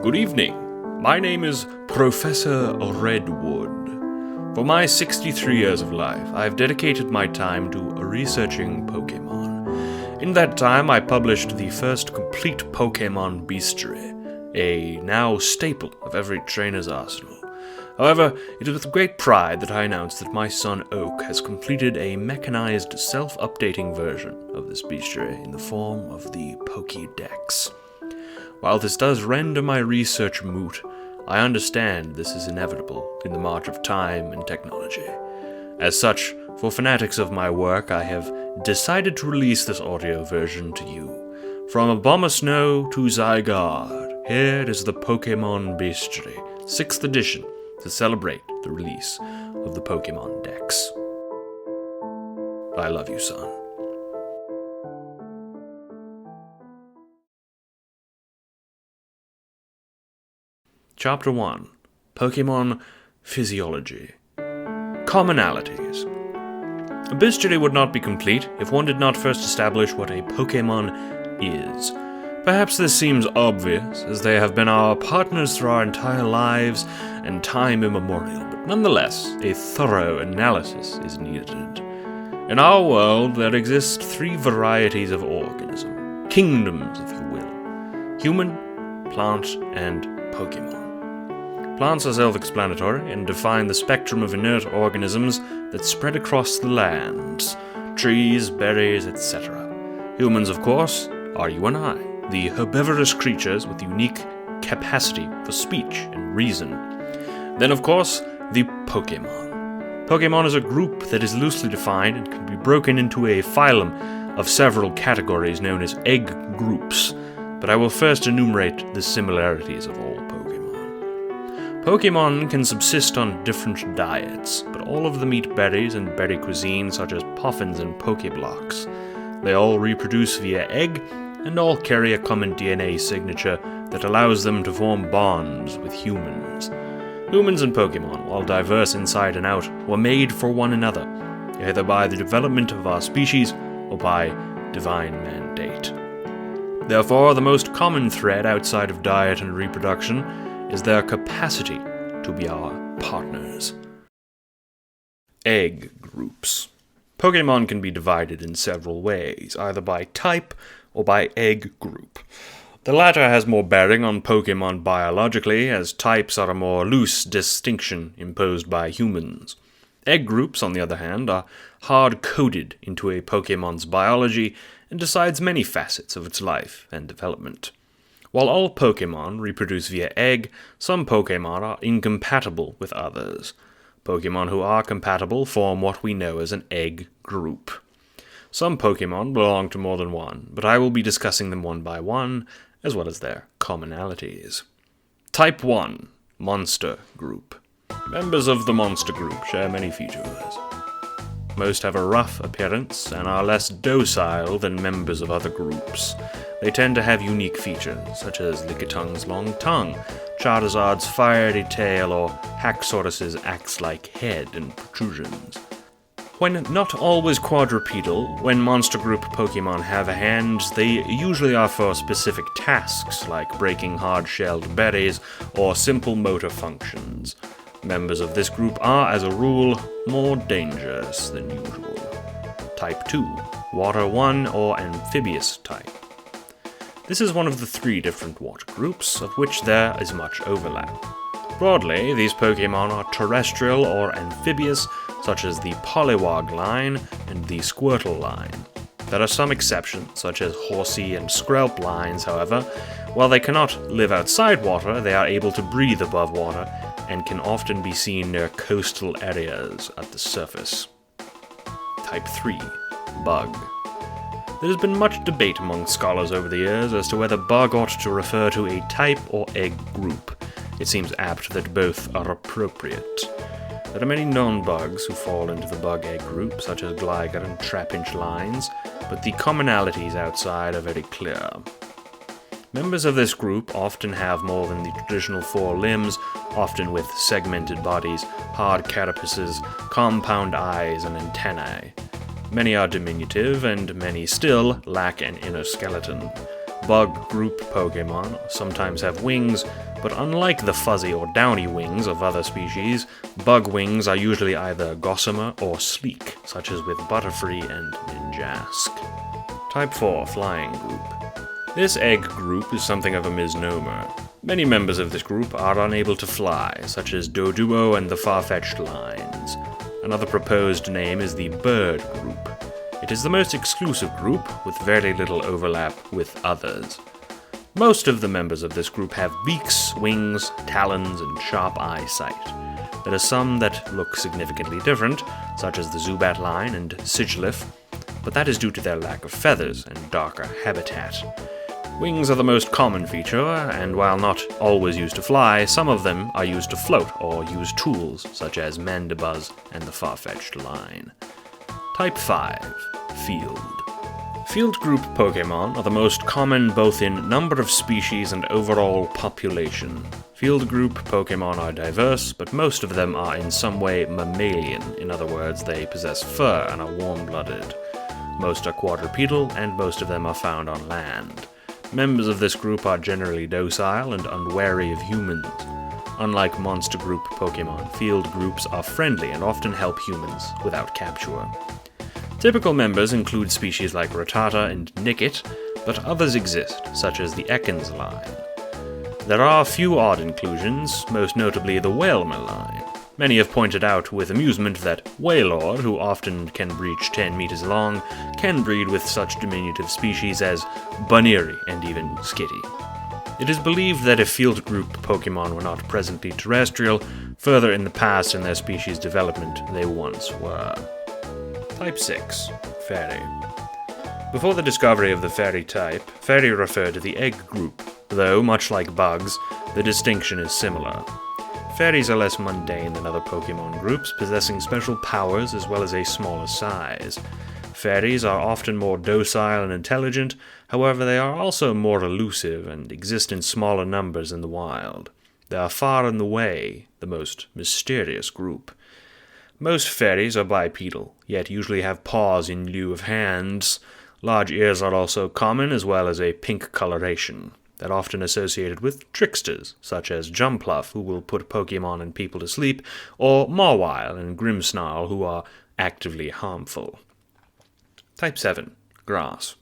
Good evening. My name is Professor Redwood. For my 63 years of life, I have dedicated my time to researching Pokémon. In that time, I published the first complete Pokémon Bestiary, a now staple of every trainer's arsenal. However, it is with great pride that I announce that my son Oak has completed a mechanized, self-updating version of this bestiary in the form of the Pokédex. While this does render my research moot, I understand this is inevitable in the march of time and technology. As such, for fanatics of my work, I have decided to release this audio version to you. From Abomasnow to Zygarde, here is the Pokémon Bestiary, 6th edition, to celebrate the release of the Pokémon Dex. I love you, son. Chapter 1. Pokémon Physiology. Commonalities. A bestiary would not be complete if one did not first establish what a Pokémon is. Perhaps this seems obvious, as they have been our partners through our entire lives and time immemorial, but nonetheless, a thorough analysis is needed. In our world, there exist 3 varieties of organism, kingdoms, if you will: human, plant, and Pokémon. Plants are self-explanatory and define the spectrum of inert organisms that spread across the lands: trees, berries, etc. Humans, of course, are you and I, the herbivorous creatures with unique capacity for speech and reason. Then, of course, the Pokémon. Pokémon is a group that is loosely defined and can be broken into a phylum of several categories known as egg groups, but I will first enumerate the similarities of all Pokémon. Pokémon can subsist on different diets, but all of them eat berries and berry cuisine such as puffins and Pokéblocks. They all reproduce via egg, and all carry a common DNA signature that allows them to form bonds with humans. Humans and Pokémon, while diverse inside and out, were made for one another, either by the development of our species or by divine mandate. Therefore, the most common thread outside of diet and reproduction is their capacity to be our partners. Egg groups. Pokémon can be divided in several ways, either by type or by egg group. The latter has more bearing on Pokémon biologically, as types are a more loose distinction imposed by humans. Egg groups, on the other hand, are hard-coded into a Pokémon's biology and decides many facets of its life and development. While all Pokémon reproduce via egg, some Pokémon are incompatible with others. Pokémon who are compatible form what we know as an egg group. Some Pokémon belong to more than one, but I will be discussing them one by one, as well as their commonalities. Type 1. Monster Group. Members of the Monster Group share many features. Most have a rough appearance and are less docile than members of other groups. They tend to have unique features, such as Lickitung's long tongue, Charizard's fiery tail, or Haxorus's axe-like head and protrusions. When not always quadrupedal, when Monster Group Pokémon have hands, they usually are for specific tasks, like breaking hard-shelled berries or simple motor functions. Members of this group are, as a rule, more dangerous than usual. Type 2. Water 1 or Amphibious type. This is one of the 3 different water groups, of which there is much overlap. Broadly, these Pokémon are terrestrial or amphibious, such as the Poliwag line and the Squirtle line. There are some exceptions, such as Horsey and Skrelp lines, however. While they cannot live outside water, they are able to breathe above water, and can often be seen near coastal areas at the surface. Type 3. Bug. There has been much debate among scholars over the years as to whether bug ought to refer to a type or egg group. It seems apt that both are appropriate. There are many non-bugs who fall into the bug-egg group, such as Gligar and Trapinch lines, but the commonalities outside are very clear. Members of this group often have more than the traditional 4 limbs, often with segmented bodies, hard carapaces, compound eyes, and antennae. Many are diminutive, and many still lack an inner skeleton. Bug group Pokémon sometimes have wings, but unlike the fuzzy or downy wings of other species, bug wings are usually either gossamer or sleek, such as with Butterfree and Ninjask. Type 4 Flying Group. This egg group is something of a misnomer. Many members of this group are unable to fly, such as Doduo and the far-fetched lines. Another proposed name is the bird group. It is the most exclusive group, with very little overlap with others. Most of the members of this group have beaks, wings, talons, and sharp eyesight. There are some that look significantly different, such as the Zubat line and Sigilyph, but that is due to their lack of feathers and darker habitat. Wings are the most common feature, and while not always used to fly, some of them are used to float or use tools, such as Mandibuzz and the far-fetched line. Type 5 Field. Field group Pokémon are the most common both in number of species and overall population. Field group Pokémon are diverse, but most of them are in some way mammalian. In other words, they possess fur and are warm-blooded. Most are quadrupedal, and most of them are found on land. Members of this group are generally docile and unwary of humans. Unlike monster group Pokémon, field groups are friendly and often help humans without capture. Typical members include species like Rattata and Nickit, but others exist, such as the Ekans line. There are a few odd inclusions, most notably the Wailmer line. Many have pointed out with amusement that Wailord, who often can reach 10 meters long, can breed with such diminutive species as Bestiary and even Skitty. It is believed that if field group Pokémon were not presently terrestrial, further in the past in their species development they once were. Type 6 Fairy. Before the discovery of the fairy type, fairy referred to the egg group, though, much like bugs, the distinction is similar. Fairies are less mundane than other Pokémon groups, possessing special powers as well as a smaller size. Fairies are often more docile and intelligent, however they are also more elusive and exist in smaller numbers in the wild. They are far and away the most mysterious group. Most fairies are bipedal, yet usually have paws in lieu of hands. Large ears are also common, as well as a pink coloration. They're often associated with tricksters, such as Jumpluff, who will put Pokémon and people to sleep, or Mawile and Grimmsnarl, who are actively harmful. Type 7 Grass.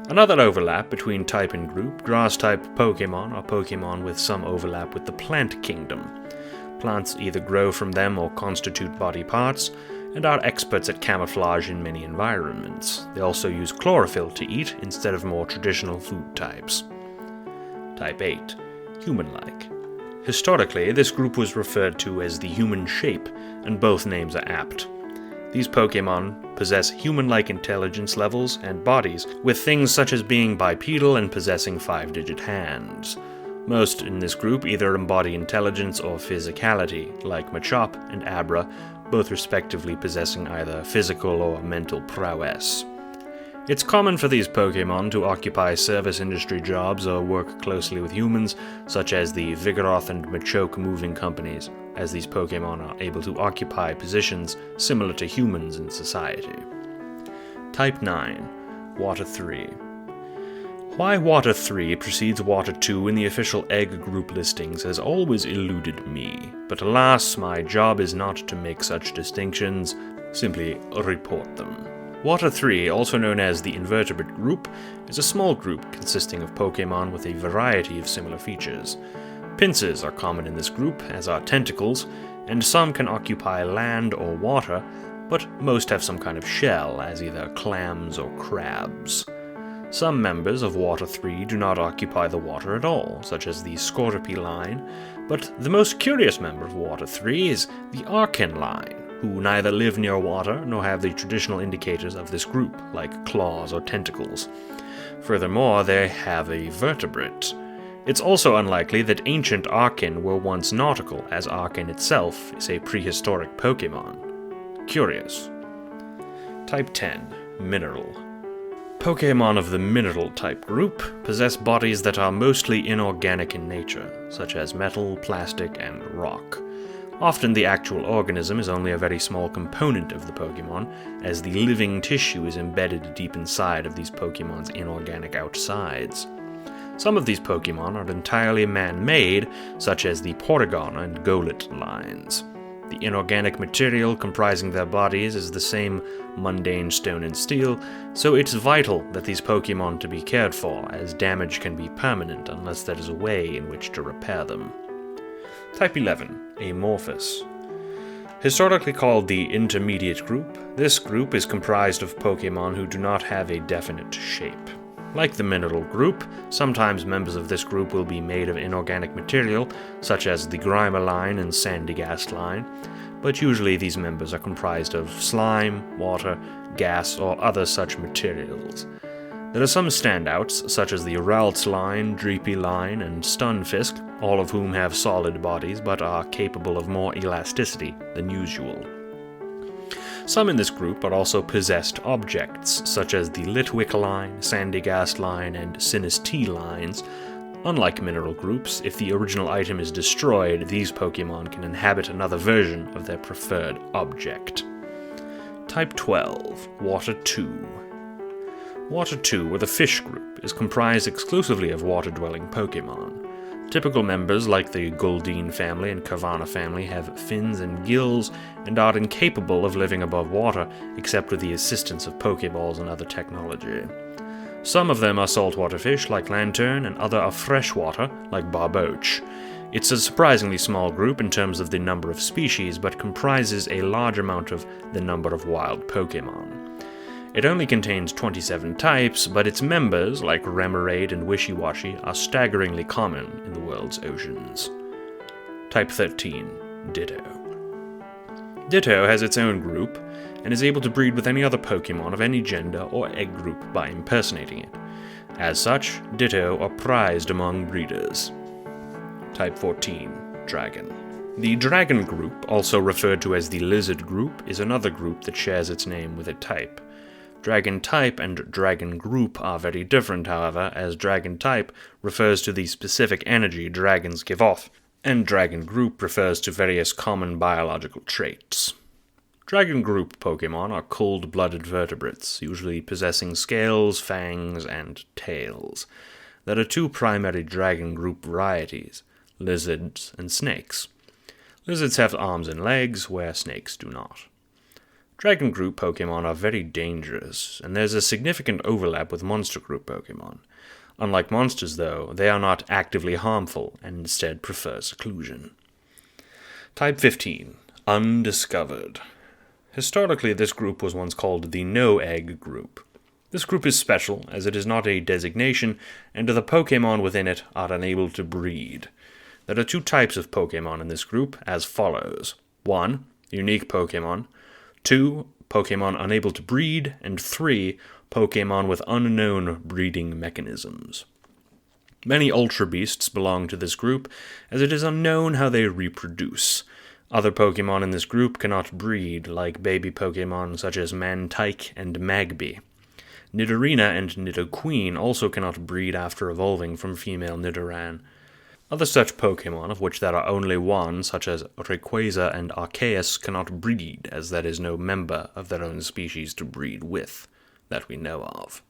Another overlap between type and group, grass-type Pokémon are Pokémon with some overlap with the plant kingdom. Plants either grow from them or constitute body parts, and are experts at camouflage in many environments. They also use chlorophyll to eat instead of more traditional food types. Type 8 Human-like. Historically, this group was referred to as the human shape, and both names are apt. These Pokémon possess human-like intelligence levels and bodies, with things such as being bipedal and possessing 5-digit hands. Most in this group either embody intelligence or physicality, like Machop and Abra, both respectively possessing either physical or mental prowess. It's common for these Pokémon to occupy service industry jobs or work closely with humans, such as the Vigoroth and Machoke moving companies, as these Pokémon are able to occupy positions similar to humans in society. Type 9 Water 3. Why Water 3 precedes Water 2 in the official egg group listings has always eluded me, but alas, my job is not to make such distinctions, simply report them. Water 3, also known as the Invertebrate Group, is a small group consisting of Pokémon with a variety of similar features. Pincers are common in this group, as are tentacles, and some can occupy land or water, but most have some kind of shell, as either clams or crabs. Some members of Water 3 do not occupy the water at all, such as the Scorpy line, but the most curious member of Water 3 is the Arcan line, who neither live near water nor have the traditional indicators of this group, like claws or tentacles. Furthermore, they have a vertebrate. It's also unlikely that ancient Arcan were once nautical, as Arcan itself is a prehistoric Pokémon. Curious. Type 10 Mineral. Pokémon of the mineral type group possess bodies that are mostly inorganic in nature, such as metal, plastic, and rock. Often the actual organism is only a very small component of the Pokémon, as the living tissue is embedded deep inside of these Pokémon's inorganic outsides. Some of these Pokémon are entirely man-made, such as the Porygon and Golett lines. The inorganic material comprising their bodies is the same mundane stone and steel, so it's vital that these Pokémon to be cared for, as damage can be permanent unless there is a way in which to repair them. Type 11, Amorphous. Historically called the Intermediate Group, this group is comprised of Pokémon who do not have a definite shape. Like the Mineral Group, sometimes members of this group will be made of inorganic material, such as the Grimer line and Sandygast line, but usually these members are comprised of slime, water, gas, or other such materials. There are some standouts, such as the Ralts line, Dreepy line, and Stunfisk, all of whom have solid bodies but are capable of more elasticity than usual. Some in this group are also possessed objects, such as the Litwick line, Sandygast line, and Sinistee lines. Unlike mineral groups, if the original item is destroyed, these Pokémon can inhabit another version of their preferred object. Type 12, Water 2. Water 2, or the Fish group, is comprised exclusively of water-dwelling Pokémon. Typical members like the Goldeen family and Carvanha family have fins and gills and are incapable of living above water except with the assistance of Pokeballs and other technology. Some of them are saltwater fish like Lantern, and other are freshwater like Barboach. It's a surprisingly small group in terms of the number of species, but comprises a large amount of the number of wild Pokémon. It only contains 27 types, but its members, like Remoraid and Wishiwashi, are staggeringly common in the world's oceans. Type 13, Ditto. Ditto has its own group, and is able to breed with any other Pokémon of any gender or egg group by impersonating it. As such, Ditto are prized among breeders. Type 14, Dragon. The Dragon group, also referred to as the Lizard group, is another group that shares its name with a type. Dragon type and Dragon group are very different, however, as Dragon type refers to the specific energy dragons give off, and Dragon group refers to various common biological traits. Dragon group Pokémon are cold-blooded vertebrates, usually possessing scales, fangs, and tails. There are two primary Dragon group varieties, lizards and snakes. Lizards have arms and legs, where snakes do not. Dragon group Pokémon are very dangerous, and there's a significant overlap with monster group Pokémon. Unlike monsters, though, they are not actively harmful, and instead prefer seclusion. Type 15, Undiscovered. Historically, this group was once called the No-Egg group. This group is special, as it is not a designation, and the Pokémon within it are unable to breed. There are two types of Pokémon in this group, as follows. 1. Unique Pokémon. 2. Pokémon unable to breed, and 3. Pokémon with unknown breeding mechanisms. Many Ultra Beasts belong to this group, as it is unknown how they reproduce. Other Pokémon in this group cannot breed, like baby Pokémon such as Mantike and Magby. Nidorina and Nidoqueen also cannot breed after evolving from female Nidoran. Other such Pokémon, of which there are only one, such as Rayquaza and Arceus, cannot breed, as there is no member of their own species to breed with, that we know of.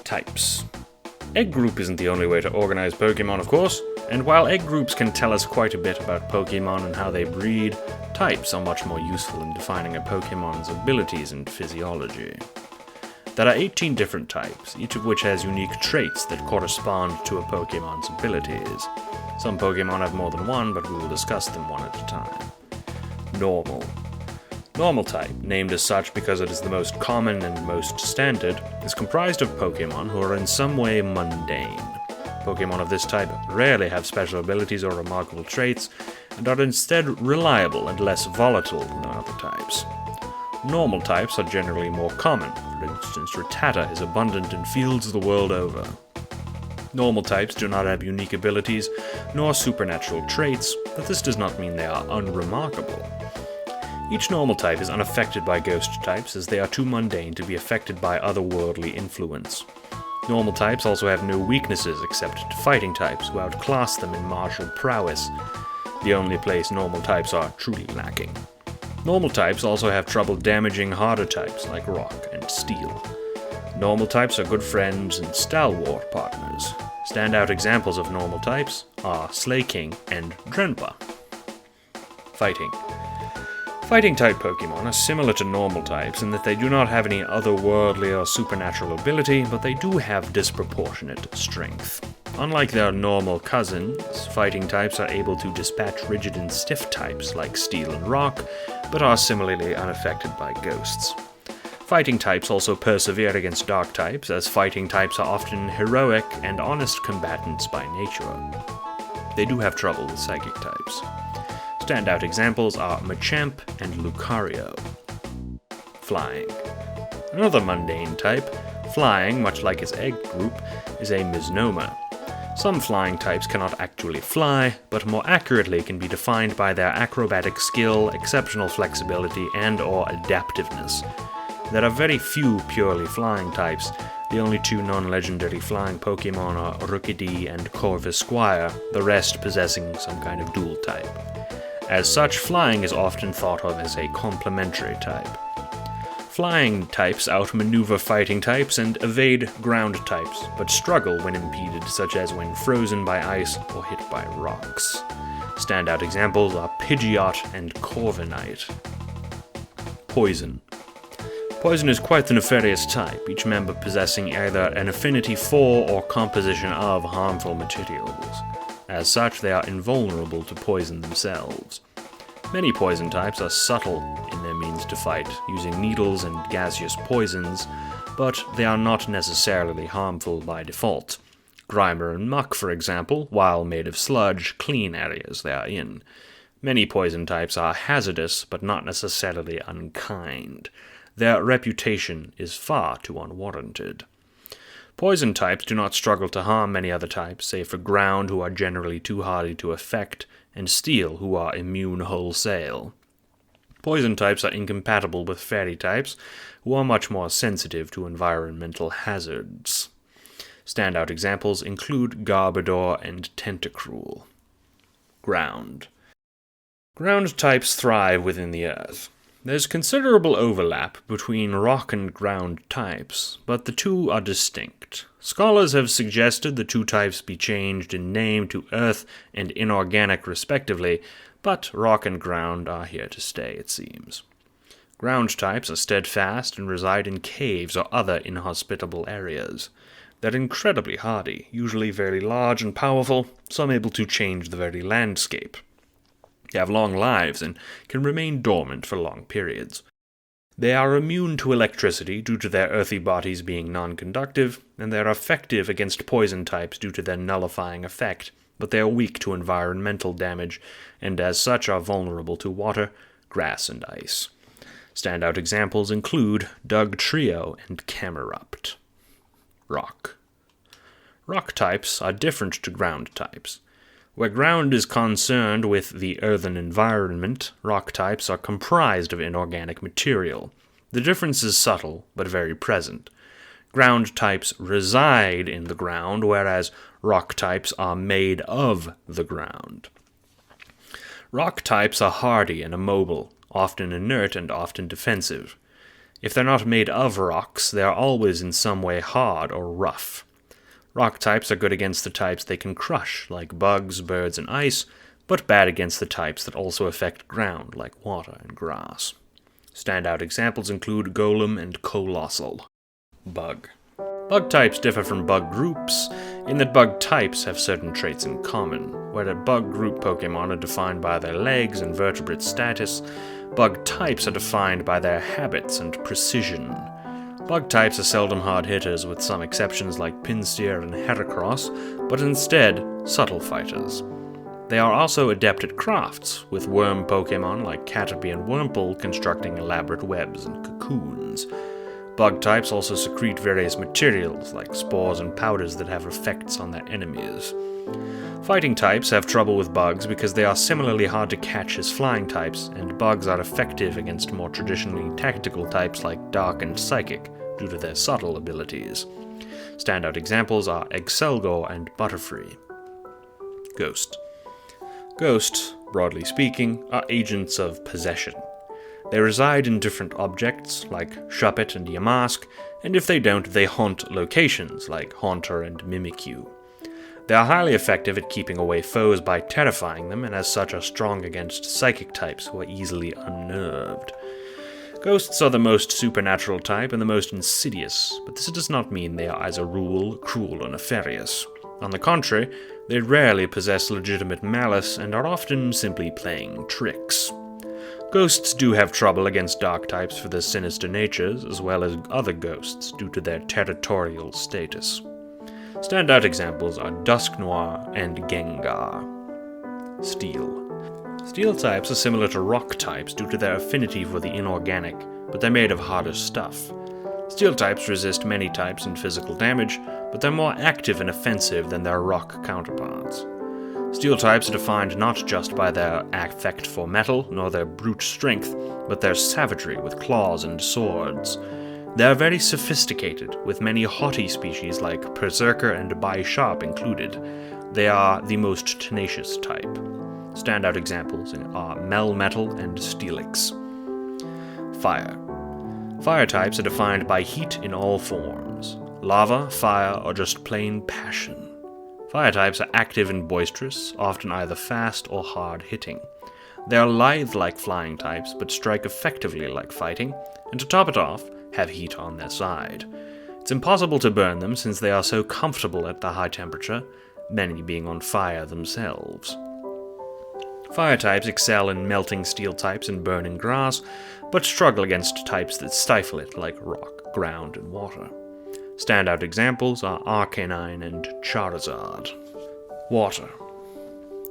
Types. Egg group isn't the only way to organize Pokémon, of course, and while egg groups can tell us quite a bit about Pokémon and how they breed, types are much more useful in defining a Pokémon's abilities and physiology. There are 18 different types, each of which has unique traits that correspond to a Pokémon's abilities. Some Pokémon have more than one, but we will discuss them one at a time. Normal. Normal type, named as such because it is the most common and most standard, is comprised of Pokémon who are in some way mundane. Pokémon of this type rarely have special abilities or remarkable traits, and are instead reliable and less volatile than other types. Normal types are generally more common. For instance, Rattata is abundant in fields the world over. Normal types do not have unique abilities, nor supernatural traits, but this does not mean they are unremarkable. Each normal type is unaffected by ghost types, as they are too mundane to be affected by otherworldly influence. Normal types also have no weaknesses except to fighting types, who outclass them in martial prowess, the only place normal types are truly lacking. Normal types also have trouble damaging harder types like rock and steel. Normal types are good friends and stalwart partners. Standout examples of normal types are Slaking and Drenpa. Fighting. Fighting-type Pokémon are similar to normal types in that they do not have any otherworldly or supernatural ability, but they do have disproportionate strength. Unlike their normal cousins, fighting types are able to dispatch rigid and stiff types like Steel and Rock, but are similarly unaffected by ghosts. Fighting types also persevere against dark types, as fighting types are often heroic and honest combatants by nature. They do have trouble with psychic types. Standout examples are Machamp and Lucario. Flying. Another mundane type, flying, much like its egg group, is a misnomer. Some flying types cannot actually fly, but more accurately can be defined by their acrobatic skill, exceptional flexibility, and/or adaptiveness. There are very few purely flying types. The only two non-legendary flying Pokémon are Rookidee and Corvisquire, the rest possessing some kind of dual type. As such, flying is often thought of as a complementary type. Flying types outmaneuver fighting types and evade ground types, but struggle when impeded, such as when frozen by ice or hit by rocks. Standout examples are Pidgeot and Corviknight. Poison. Poison is quite the nefarious type, each member possessing either an affinity for or composition of harmful materials. As such, they are invulnerable to poison themselves. Many poison types are subtle in their means to fight, using needles and gaseous poisons, but they are not necessarily harmful by default. Grimer and Muck, for example, while made of sludge, clean areas they are in. Many poison types are hazardous, but not necessarily unkind. Their reputation is far too unwarranted. Poison types do not struggle to harm many other types, save for ground, who are generally too hardy to affect, and steel, who are immune wholesale. Poison types are incompatible with fairy types, who are much more sensitive to environmental hazards. Standout examples include Garbodor and Tentacruel. Ground. Ground types thrive within the earth. There's considerable overlap between rock and ground types, but the two are distinct. Scholars have suggested the two types be changed in name to earth and inorganic respectively, but rock and ground are here to stay, it seems. Ground types are steadfast and reside in caves or other inhospitable areas. They're incredibly hardy, usually very large and powerful, some able to change the very landscape. They have long lives and can remain dormant for long periods. They are immune to electricity due to their earthy bodies being non-conductive, and they are effective against poison types due to their nullifying effect, but they are weak to environmental damage, and as such are vulnerable to water, grass, and ice. Standout examples include Dugtrio and Camerupt. Rock. Rock types are different to ground types. Where ground is concerned with the earthen environment, rock types are comprised of inorganic material. The difference is subtle, but very present. Ground types reside in the ground, whereas rock types are made of the ground. Rock types are hardy and immobile, often inert and often defensive. If they're not made of rocks, they are always in some way hard or rough. Rock types are good against the types they can crush, like bugs, birds, and ice, but bad against the types that also affect ground, like water and grass. Standout examples include Golem and Colossal. Bug. Bug types differ from bug groups in that bug types have certain traits in common. Where a bug group Pokémon are defined by their legs and vertebrate status, bug types are defined by their habits and precision. Bug types are seldom hard hitters, with some exceptions like Pinsir and Heracross, but instead subtle fighters. They are also adept at crafts, with worm Pokémon like Caterpie and Wurmple constructing elaborate webs and cocoons. Bug types also secrete various materials like spores and powders that have effects on their enemies. Fighting types have trouble with bugs because they are similarly hard to catch as flying types, and bugs are effective against more traditionally tactical types like Dark and Psychic due to their subtle abilities. Standout examples are Excelgor and Butterfree. Ghost. Ghosts, broadly speaking, are agents of possession. They reside in different objects, like Shuppet and Yamask, and if they don't, they haunt locations, like Haunter and Mimikyu. They are highly effective at keeping away foes by terrifying them, and as such are strong against psychic types who are easily unnerved. Ghosts are the most supernatural type and the most insidious, but this does not mean they are, as a rule, cruel or nefarious. On the contrary, they rarely possess legitimate malice and are often simply playing tricks. Ghosts do have trouble against dark types for their sinister natures, as well as other ghosts due to their territorial status. Standout examples are Dusknoir and Gengar. Steel. Steel types are similar to rock types due to their affinity for the inorganic, but they're made of harder stuff. Steel types resist many types and physical damage, but they're more active and offensive than their rock counterparts. Steel types are defined not just by their affect for metal, nor their brute strength, but their savagery with claws and swords. They are very sophisticated, with many haughty species like Berserker and Bisharp included. They are the most tenacious type. Standout examples are Melmetal and Steelix. Fire. Fire types are defined by heat in all forms. Lava, fire, or just plain passion. Fire types are active and boisterous, often either fast or hard-hitting. They are lithe like flying types, but strike effectively like fighting, and to top it off, have heat on their side. It's impossible to burn them since they are so comfortable at the high temperature, many being on fire themselves. Fire types excel in melting steel types and burning grass, but struggle against types that stifle it like rock, ground, and water. Standout examples are Arcanine and Charizard. Water.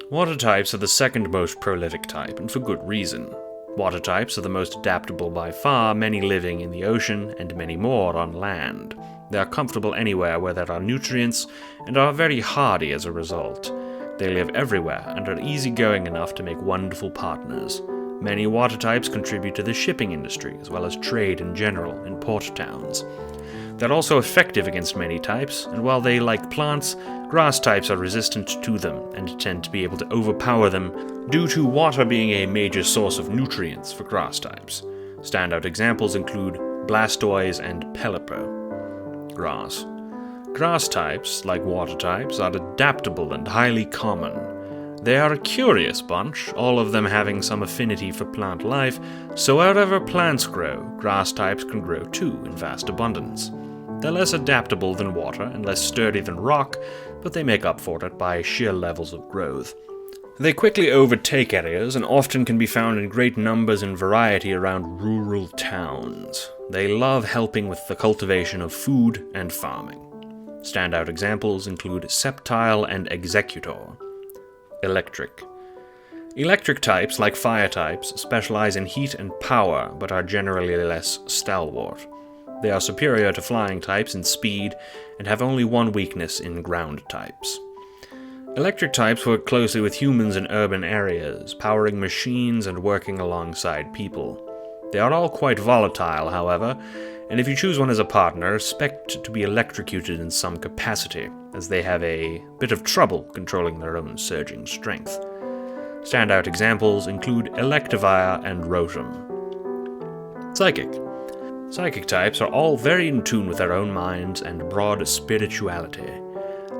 Water types are the second most prolific type, and for good reason. Water types are the most adaptable by far, many living in the ocean and many more on land. They are comfortable anywhere where there are nutrients and are very hardy as a result. They live everywhere and are easygoing enough to make wonderful partners. Many water types contribute to the shipping industry as well as trade in general in port towns. They're also effective against many types, and while they like plants, grass types are resistant to them and tend to be able to overpower them due to water being a major source of nutrients for grass types. Standout examples include Blastoise and Pelipper. Grass. Grass types, like water types, are adaptable and highly common. They are a curious bunch, all of them having some affinity for plant life, so wherever plants grow, grass types can grow too in vast abundance. They're less adaptable than water and less sturdy than rock, but they make up for it by sheer levels of growth. They quickly overtake areas and often can be found in great numbers and variety around rural towns. They love helping with the cultivation of food and farming. Standout examples include Sceptile and Executor. Electric. Electric types, like fire types, specialize in heat and power, but are generally less stalwart. They are superior to flying types in speed, and have only one weakness in ground types. Electric types work closely with humans in urban areas, powering machines and working alongside people. They are all quite volatile, however, and if you choose one as a partner, expect to be electrocuted in some capacity, as they have a bit of trouble controlling their own surging strength. Standout examples include Electivire and Rotom. Psychic. Psychic types are all very in tune with their own minds and broad spirituality.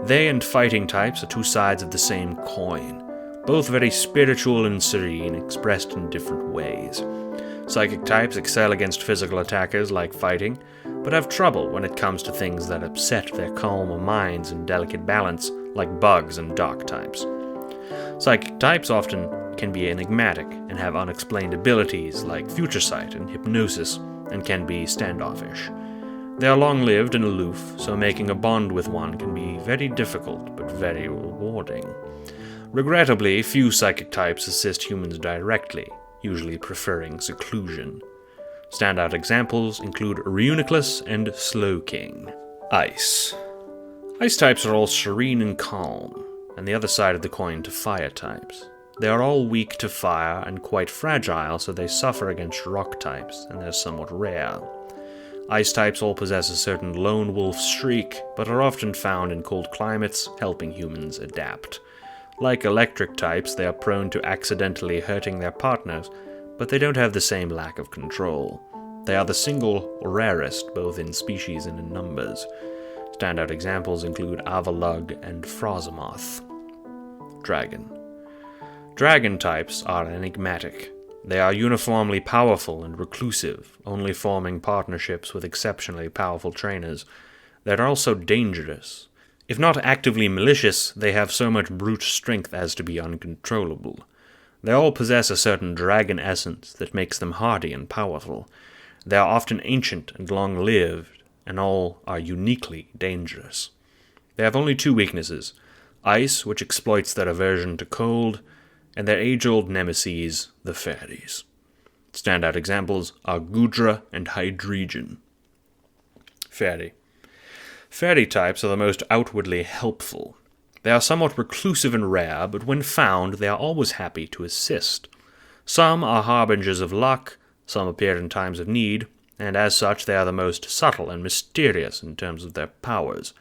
They and fighting types are two sides of the same coin, both very spiritual and serene, expressed in different ways. Psychic types excel against physical attackers like fighting, but have trouble when it comes to things that upset their calmer minds and delicate balance, like bugs and dark types. Psychic types often can be enigmatic and have unexplained abilities like future sight and hypnosis, and can be standoffish. They are long-lived and aloof, so making a bond with one can be very difficult but very rewarding. Regrettably, few psychic types assist humans directly, usually preferring seclusion. Standout examples include Reuniclus and Slowking. Ice. Ice types are all serene and calm, and the other side of the coin to fire types. They are all weak to fire and quite fragile, so they suffer against rock types, and they're somewhat rare. Ice types all possess a certain lone wolf streak, but are often found in cold climates, helping humans adapt. Like electric types, they are prone to accidentally hurting their partners, but they don't have the same lack of control. They are the single rarest, both in species and in numbers. Standout examples include Avalugg and Frosmoth. Dragon. Dragon types are enigmatic. They are uniformly powerful and reclusive, only forming partnerships with exceptionally powerful trainers. They are also dangerous. If not actively malicious, they have so much brute strength as to be uncontrollable. They all possess a certain dragon essence that makes them hardy and powerful. They are often ancient and long-lived, and all are uniquely dangerous. They have only two weaknesses: ice, which exploits their aversion to cold, and their age-old nemeses, the fairies. Standout examples are Gudra and Hydreigon. Fairy. Fairy types are the most outwardly helpful. They are somewhat reclusive and rare, but when found, they are always happy to assist. Some are harbingers of luck, some appear in times of need, and as such they are the most subtle and mysterious in terms of their powers.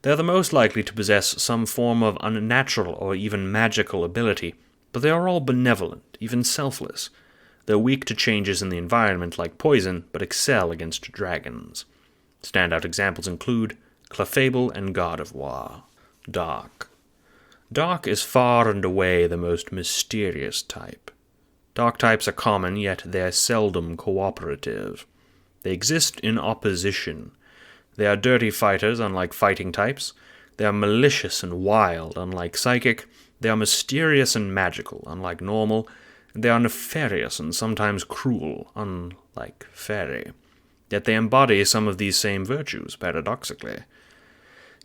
They are the most likely to possess some form of unnatural or even magical ability, but they are all benevolent, even selfless. They are weak to changes in the environment like poison, but excel against dragons. Standout examples include Clefable and Gardevoir. Dark. Dark is far and away the most mysterious type. Dark types are common, yet they are seldom cooperative. They exist in opposition. They are dirty fighters, unlike fighting types. They are malicious and wild, unlike psychic. They are mysterious and magical, unlike normal. They are nefarious and sometimes cruel, unlike fairy. Yet they embody some of these same virtues, paradoxically.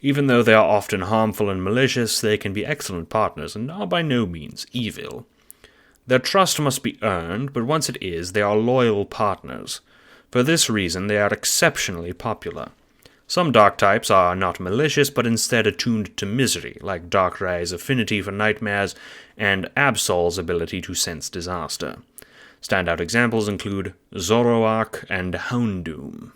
Even though they are often harmful and malicious, they can be excellent partners and are by no means evil. Their trust must be earned, but once it is, they are loyal partners. For this reason, they are exceptionally popular. Some dark types are not malicious, but instead attuned to misery, like Darkrai's affinity for nightmares and Absol's ability to sense disaster. Standout examples include Zoroark and Houndoom.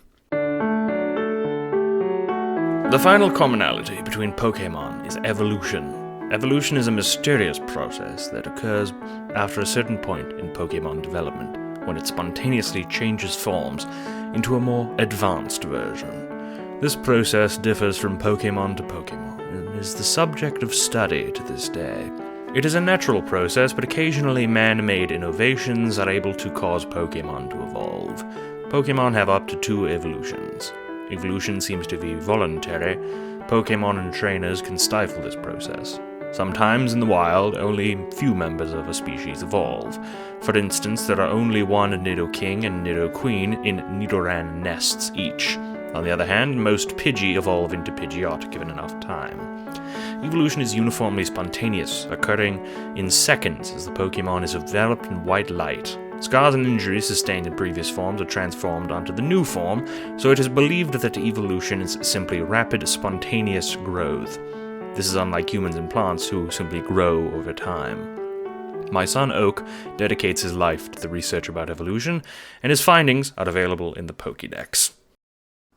The final commonality between Pokémon is evolution. Evolution is a mysterious process that occurs after a certain point in Pokémon development, when it spontaneously changes forms into a more advanced version. This process differs from Pokémon to Pokémon and is the subject of study to this day. It is a natural process, but occasionally man-made innovations are able to cause Pokémon to evolve. Pokémon have up to 2 evolutions. Evolution seems to be voluntary. Pokémon and trainers can stifle this process. Sometimes in the wild, only few members of a species evolve. For instance, there are only one Nidoking and Nidoqueen in Nidoran nests each. On the other hand, most Pidgey evolve into Pidgeot given enough time. Evolution is uniformly spontaneous, occurring in seconds as the Pokémon is enveloped in white light. Scars and injuries sustained in previous forms are transformed onto the new form, so it is believed that evolution is simply rapid, spontaneous growth. This is unlike humans and plants, who simply grow over time. My son Oak dedicates his life to the research about evolution, and his findings are available in the Pokédex.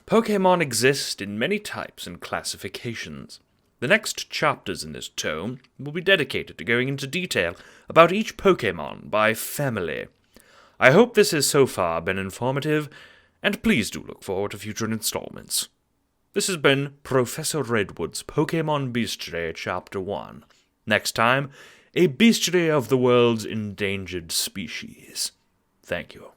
Pokémon exist in many types and classifications. The next chapters in this tome will be dedicated to going into detail about each Pokémon by family. I hope this has so far been informative, and please do look forward to future installments. This has been Professor Redwood's Pokémon Bestiary Chapter 1. Next time, a bestiary of the world's endangered species. Thank you.